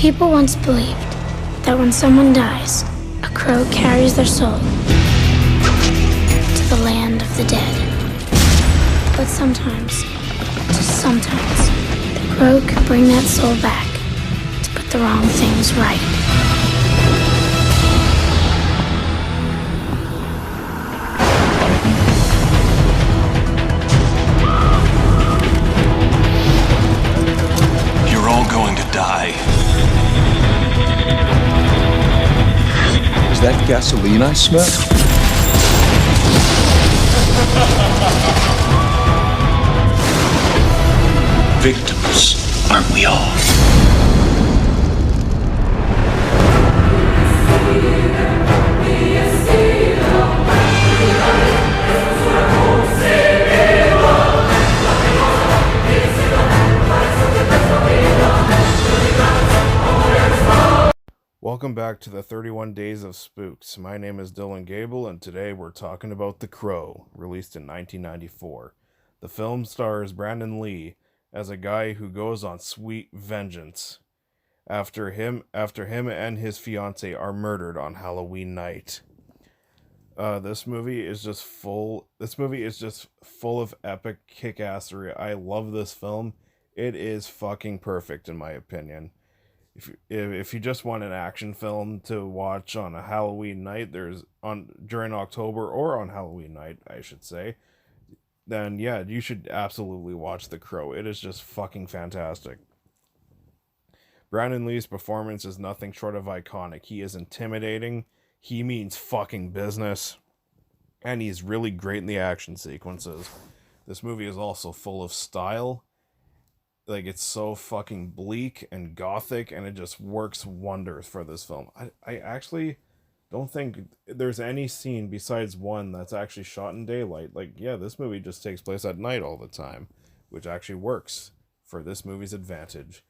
People once believed that when someone dies, a crow carries their soul to the land of the dead. But sometimes, just sometimes, the crow can bring that soul back to put the wrong things right. You're all going to die. Is that gasoline I smell? Victims, aren't we all? Welcome back to the 31 Days of Spooks. My name is Dylan Goebel, and today we're talking about The Crow, released in 1994. The film stars Brandon Lee as a guy who goes on sweet vengeance after him and his fiancée are murdered on Halloween night. This movie is just full of epic kick-assery. I love this film. It is fucking perfect in my opinion. If you just want an action film to watch on a Halloween night, during October or on Halloween night, I should say, then yeah, you should absolutely watch The Crow. It is just fucking fantastic. Brandon Lee's performance is nothing short of iconic. He is intimidating. He means fucking business. And he's really great in the action sequences. This movie is also full of style. Like, it's so fucking bleak and gothic, and it just works wonders for this film. I actually don't think there's any scene besides one that's actually shot in daylight. Like, yeah, this movie just takes place at night all the time, which actually works for this movie's advantage.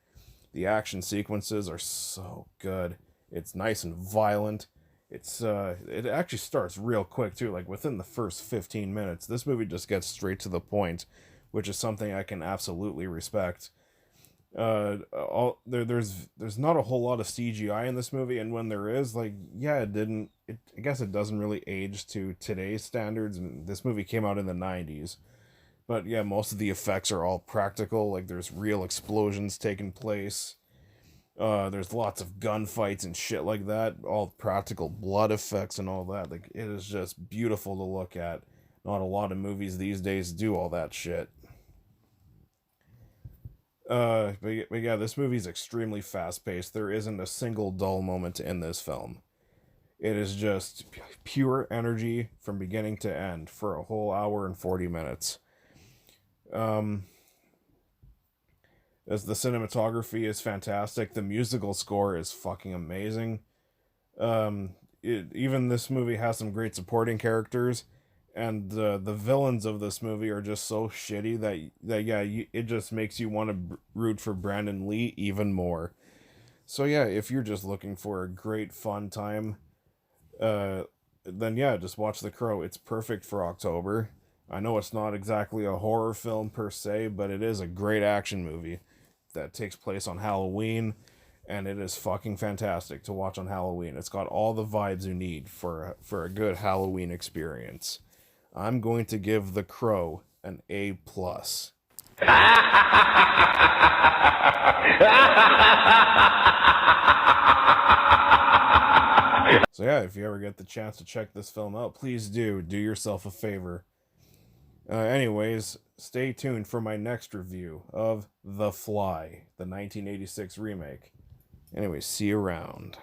The action sequences are so good. It's nice and violent. It actually starts real quick, too. Like, within the first 15 minutes, this movie just gets straight to the point, which is something I can absolutely respect. There's not a whole lot of CGI in this movie, and when there is, like, yeah, I guess it doesn't really age to today's standards, and this movie came out in the 90s. But yeah, most of the effects are all practical. Like, there's real explosions taking place. There's lots of gunfights and shit like that. All practical blood effects and all that. Like, it is just beautiful to look at. Not a lot of movies these days do all that shit. But yeah, this movie's extremely fast-paced. There isn't a single dull moment in this film. It is just pure energy from beginning to end for a whole hour and 40 minutes. As the cinematography is fantastic, the musical score is fucking amazing. Even this movie has some great supporting characters, and the villains of this movie are just so shitty that yeah, it just makes you want to root for Brandon Lee even more. So yeah, if you're just looking for a great fun time, then yeah, just watch The Crow. It's perfect for October. I know it's not exactly a horror film per se, but it is a great action movie that takes place on Halloween, and it is fucking fantastic to watch on Halloween. It's got all the vibes you need for a good Halloween experience. I'm going to give The Crow an A+. So yeah, if you ever get the chance to check this film out, please do yourself a favor. Anyways, stay tuned for my next review of The Fly, the 1986 remake. Anyways, see you around.